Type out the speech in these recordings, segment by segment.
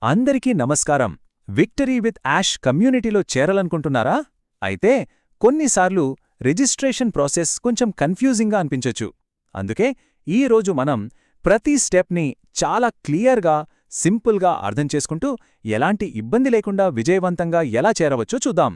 అందరికీ నమస్కారం. Victory with ash కమ్యూనిటీలో చేరాలనుకుంటున్నారా? అయితే కొన్నిసార్లు రిజిస్ట్రేషన్ ప్రాసెస్ కొంచెం కన్ఫ్యూజింగ్గా అనిపించొచ్చు. అందుకే ఈ రోజు మనం ప్రతి స్టెప్ని చాలా క్లియర్గా, సింపుల్గా అర్థం చేసుకుంటూ ఎలాంటి ఇబ్బంది లేకుండా విజయవంతంగా ఎలా చేరవచ్చో చూద్దాం.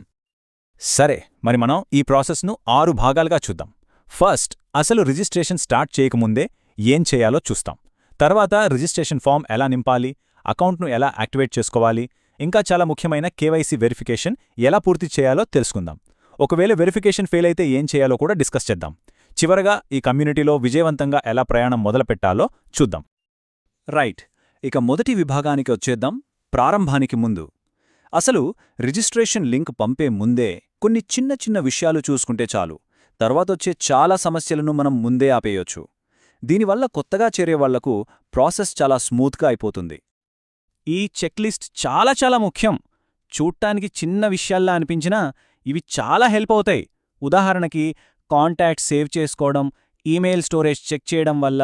సరే, మరి మనం ఈ ప్రాసెస్ను 6 భాగాలుగా చూద్దాం. ఫస్ట్, అసలు రిజిస్ట్రేషన్ స్టార్ట్ చేయకముందే ఏం చేయాలో చూస్తాం. తర్వాత రిజిస్ట్రేషన్ ఫామ్ ఎలా నింపాలి, అకౌంట్ను ఎలా యాక్టివేట్ చేసుకోవాలి, ఇంకా చాలా ముఖ్యమైన కేవైసీ వెరిఫికేషన్ ఎలా పూర్తి చేయాలో తెలుసుకుందాం. ఒకవేళ వెరిఫికేషన్ ఫెయిల్ అయితే ఏం చేయాలో కూడా డిస్కస్ చేద్దాం. చివరగా ఈ కమ్యూనిటీలో విజయవంతంగా ఎలా ప్రయాణం మొదలుపెట్టాలో చూద్దాం. రైట్, ఇక మొదటి విభాగానికి వచ్చేద్దాం. ప్రారంభానికి ముందు అసలు రిజిస్ట్రేషన్ లింక్ పంపే ముందే కొన్ని చిన్న చిన్న విషయాలు చూసుకుంటే చాలు. తర్వాతొచ్చే చాలా సమస్యలను మనం ముందే ఆపేయొచ్చు. దీనివల్ల కొత్తగా చేరేవాళ్లకు ప్రాసెస్ చాలా స్మూత్గా అయిపోతుంది. ఈ చెక్లిస్ట్ చాలా ముఖ్యం. చూడ్డానికి చిన్న విషయాల్లా అనిపించినా ఇవి చాలా హెల్ప్ అవుతాయి. ఉదాహరణకి, కాంటాక్ట్ సేవ్ చేసుకోవడం, ఈమెయిల్ స్టోరేజ్ చెక్ చేయడం వల్ల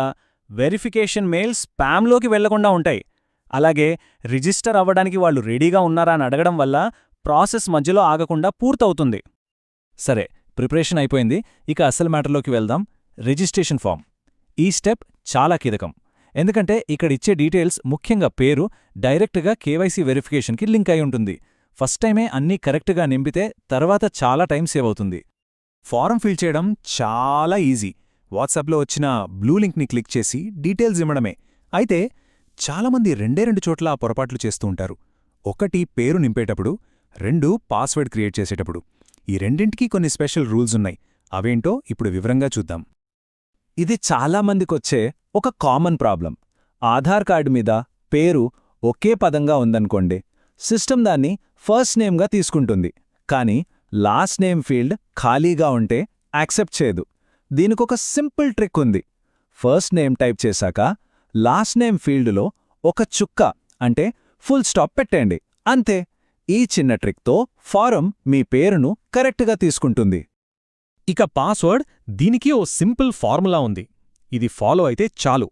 వెరిఫికేషన్ మెయిల్స్ స్పామ్లోకి వెళ్లకుండా ఉంటాయి. అలాగే రిజిస్టర్ అవ్వడానికి వాళ్ళు రెడీగా ఉన్నారా అని అడగడం వల్ల ప్రాసెస్ మధ్యలో ఆగకుండా పూర్తవుతుంది. సరే, ప్రిపరేషన్ అయిపోయింది. ఇక అసలు మ్యాటర్లోకి వెళ్దాం. Registration form. ఈ స్టెప్ చాలా కీలకం. ఎందుకంటే ఇక్కడిచ్చే డీటెయిల్స్, ముఖ్యంగా పేరు, డైరెక్ట్గా కేవైసీ వెరిఫికేషన్కి లింక్ అయి ఉంటుంది. ఫస్ట్ టైమే అన్నీ కరెక్ట్గా నింపితే తర్వాత చాలా టైం సేవ్ అవుతుంది. ఫారం ఫిల్ చేయడం చాలా ఈజీ. వాట్సాప్లో వచ్చిన బ్లూ లింక్ని క్లిక్ చేసి డీటెయిల్స్ ఇవ్వడమే. అయితే చాలామంది రెండు చోట్ల పొరపాట్లు చేస్తూ ఉంటారు. ఒకటి పేరు నింపేటప్పుడు, 2 పాస్వర్డ్ క్రియేట్ చేసేటప్పుడు. ఈ రెండింటికీ కొన్ని స్పెషల్ రూల్స్ ఉన్నాయి. అవేంటో ఇప్పుడు వివరంగా చూద్దాం. ఇది చాలామందికొచ్చే ఒక కామన్ ప్రాబ్లం. ఆధార్ కార్డు మీద పేరు ఒకే పదంగా ఉందనుకోండి, సిస్టమ్ దాన్ని ఫస్ట్ నేమ్గా తీసుకుంటుంది. కానీ లాస్ట్ నేమ్ ఫీల్డ్ ఖాళీగా ఉంటే యాక్సెప్ట్ చేయదు. దీనికొక సింపుల్ ట్రిక్ ఉంది. ఫస్ట్ నేమ్ టైప్ చేశాక లాస్ట్ నేమ్ ఫీల్డ్లో ఒక చుక్క, అంటే ఫుల్ స్టాప్ పెట్టండి. అంతే. ఈ చిన్న ట్రిక్తో ఫారం మీ పేరును కరెక్ట్గా తీసుకుంటుంది. ఇక పాస్వర్డ్, దీనికి ఓ సింపుల్ ఫార్ములా ఉంది. ఇది ఫాలో అయితే చాలు.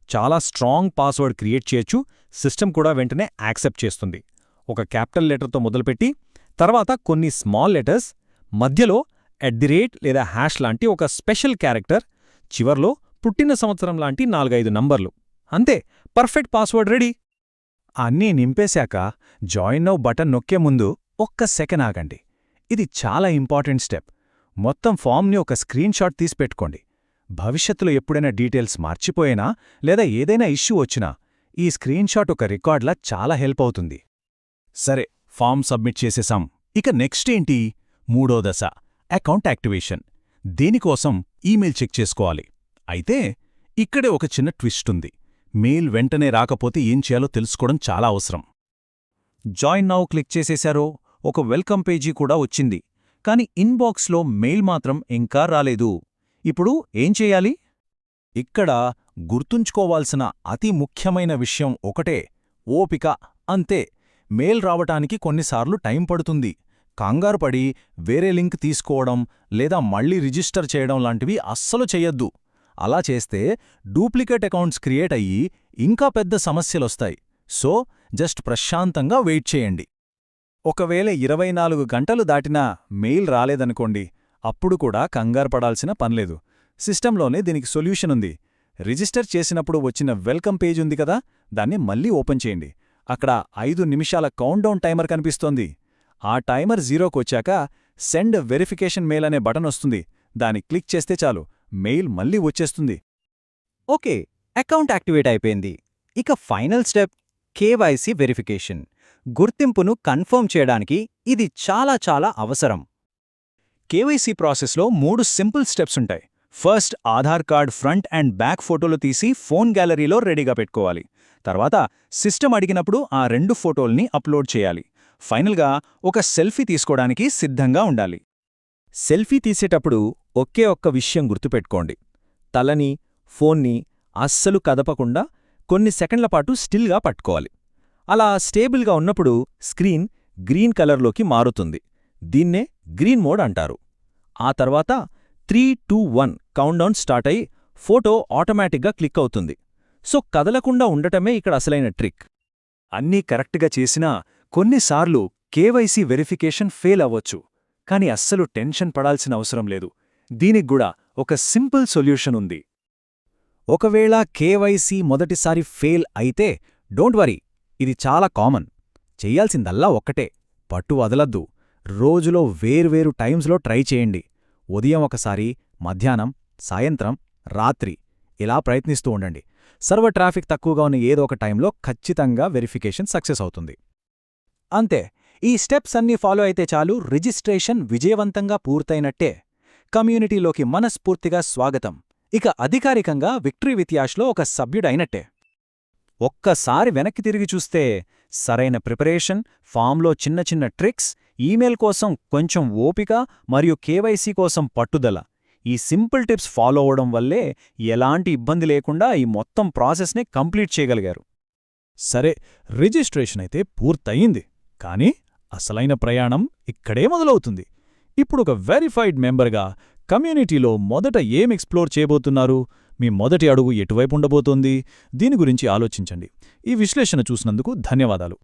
చాలా స్ట్రాంగ్ పాస్వర్డ్ క్రియేట్ చేయొచ్చు. సిస్టమ్ కూడా వెంటనే యాక్సెప్ట్ చేస్తుంది. ఒక క్యాపిటల్ లెటర్తో మొదలుపెట్టి, తర్వాత కొన్ని స్మాల్ లెటర్స్, మధ్యలో @ లేదా హ్యాష్ లాంటి ఒక స్పెషల్ క్యారెక్టర్, చివర్లో పుట్టిన సంవత్సరం లాంటి 4-5 నంబర్లు. అంతే, పర్ఫెక్ట్ పాస్వర్డ్ రెడీ. అన్నీ నింపేశాక జాయిన్ నౌ బటన్ నొక్కే ముందు ఒక్క సెకండ్ ఆగండి. ఇది చాలా ఇంపార్టెంట్ స్టెప్. మొత్తం ఫామ్ని ఒక స్క్రీన్ షాట్ తీసి పెట్టుకోండి. భవిష్యత్తులో ఎప్పుడైనా డీటెయిల్స్ మార్చిపోయినా లేదా ఏదైనా ఇష్యూ వచ్చినా ఈ స్క్రీన్ షాట్ ఒక రికార్డ్లా చాలా హెల్ప్ అవుతుంది. సరే, ఫామ్ సబ్మిట్ చేసేసాం. ఇక నెక్స్ట్ ఏంటి? మూడో దశ, అకౌంట్ యాక్టివేషన్. దీనికోసం ఈమెయిల్ చెక్ చేసుకోవాలి. అయితే ఇక్కడే ఒక చిన్న ట్విస్ట్ ఉంది. మెయిల్ వెంటనే రాకపోతే ఏం చేయాలో తెలుసుకోవడం చాలా అవసరం. జాయిన్ నౌ క్లిక్ చేసేశారో ఒక వెల్కమ్ పేజీ కూడా వచ్చింది. కానీ ఇన్బాక్స్లో మెయిల్ మాత్రం ఇంకా రాలేదు. ఇప్పుడు ఏం చేయాలి? ఇక్కడ గుర్తుంచుకోవాల్సిన అతి ముఖ్యమైన విషయం ఒకటే: ఓపిక. అంతే. మెయిల్ రావటానికి కొన్నిసార్లు టైం పడుతుంది. కంగారుపడి వేరే లింక్ తీసుకోవడం లేదా మళ్ళీ రిజిస్టర్ చేయడం లాంటివి అస్సలు చెయ్యొద్దు. అలా చేస్తే డూప్లికేట్ అకౌంట్స్ క్రియేట్ అయ్యి ఇంకా పెద్ద సమస్యలొస్తాయి. సో జస్ట్ ప్రశాంతంగా వెయిట్ చేయండి. ఒకవేళ 24 గంటలు దాటినా మెయిల్ రాలేదనుకోండి, అప్పుడు కూడా కంగారుపడాల్సిన పనిలేదు. సిస్టంలోనే దీనికి సొల్యూషన్ ఉంది. రిజిస్టర్ చేసినప్పుడు వచ్చిన వెల్కమ్ పేజ్ ఉంది కదా, దాన్ని మళ్ళీ ఓపెన్ చేయండి. అక్కడ 5 నిమిషాల కౌంట్డౌన్ టైమర్ కనిపిస్తోంది. ఆ టైమర్ 0కు వచ్చాక సెండ్ వెరిఫికేషన్ మెయిల్ అనే బటన్ వస్తుంది. దాన్ని క్లిక్ చేస్తే చాలు, మెయిల్ మళ్ళీ వచ్చేస్తుంది. ఓకే, అకౌంట్ యాక్టివేట్ అయిపోయింది. ఇక ఫైనల్ స్టెప్, కేవైసీ వెరిఫికేషన్. గుర్తింపును కన్ఫర్మ్ చేయడానికి ఇది చాలా అవసరం. కేవైసీ ప్రాసెస్లో 3 సింపుల్ స్టెప్స్ ఉంటాయి. First, Aadhaar card front and back ఫోటోలు తీసి ఫోన్ గ్యాలరీలో రెడీగా పెట్టుకోవాలి. తర్వాత సిస్టమ్ అడిగినప్పుడు ఆ 2 ఫోటోల్ని అప్లోడ్ చేయాలి. ఫైనల్గా ఒక సెల్ఫీ తీసుకోవడానికి సిద్ధంగా ఉండాలి. సెల్ఫీ తీసేటప్పుడు ఒకే ఒక్క విషయం గుర్తుపెట్టుకోండి: తలని, ఫోన్ని అస్సలు కదపకుండా కొన్ని సెకండ్లపాటు స్టిల్గా పట్టుకోవాలి. అలా స్టేబుల్గా ఉన్నప్పుడు స్క్రీన్ గ్రీన్ కలర్లోకి మారుతుంది. దీన్నే గ్రీన్ మోడ్ అంటారు. ఆ తర్వాత 3, 2, 1 కౌంట్డౌన్ స్టార్ట్ అయి ఫోటో ఆటోమేటిక్గా క్లిక్ అవుతుంది. సో కదలకుండా ఉండటమే ఇక్కడ అసలైన ట్రిక్. అన్నీ కరెక్ట్గా చేసినా కొన్నిసార్లు కేవైసీ వెరిఫికేషన్ ఫెయిల్ అవ్వచ్చు. కానీ అస్సలు టెన్షన్ పడాల్సిన అవసరం లేదు. దీనిగ్గూడా ఒక సింపుల్ సొల్యూషన్ ఉంది. ఒకవేళ కేవైసీ మొదటిసారి ఫెయిల్ అయితే డోంట్ వరీ, ఇది చాలా కామన్. చెయ్యాల్సిందల్లా ఒక్కటే, పట్టు వదలద్దు. రోజులో వేర్వేరు టైమ్స్లో ట్రై చేయండి. ఉదయం ఒకసారి, మధ్యాహ్నం, సాయంత్రం, రాత్రి ఇలా ప్రయత్నిస్తూ ఉండండి. సర్వర్ ట్రాఫిక్ తక్కువగా ఉన్న ఏదో ఒక టైంలో ఖచ్చితంగా వెరిఫికేషన్ సక్సెస్ అవుతుంది. అంతే, ఈ స్టెప్స్ అన్నీ ఫాలో అయితే చాలు, రిజిస్ట్రేషన్ విజయవంతంగా పూర్తయినట్టే. కమ్యూనిటీలోకి మనస్ఫూర్తిగా స్వాగతం. ఇక అధికారికంగా విక్టరీ విత్ యాష్లో ఒక సభ్యుడైనట్టే. ఒక్కసారి వెనక్కి తిరిగి చూస్తే సరైన ప్రిపరేషన్, ఫామ్లో చిన్న చిన్న ట్రిక్స్, ఈమెయిల్ కోసం కొంచెం ఓపిక మరియు కేవైసీ కోసం పట్టుదల, ఈ సింపుల్ టిప్స్ ఫాలో అవడం వల్లే ఎలాంటి ఇబ్బంది లేకుండా ఈ మొత్తం ప్రాసెస్ని కంప్లీట్ చేయగలిగారు. సరే, రిజిస్ట్రేషన్ అయితే పూర్తయింది. కానీ అసలైన ప్రయాణం ఇక్కడే మొదలవుతుంది. ఇప్పుడు ఒక వెరిఫైడ్ మెంబర్గా కమ్యూనిటీలో మొదట ఏం ఎక్స్ప్లోర్ చేయబోతున్నారు? మీ మొదటి అడుగు ఎటువైపు ఉండబోతోంది? దీని గురించి ఆలోచించండి. ఈ విశ్లేషణ చూసినందుకు ధన్యవాదాలు.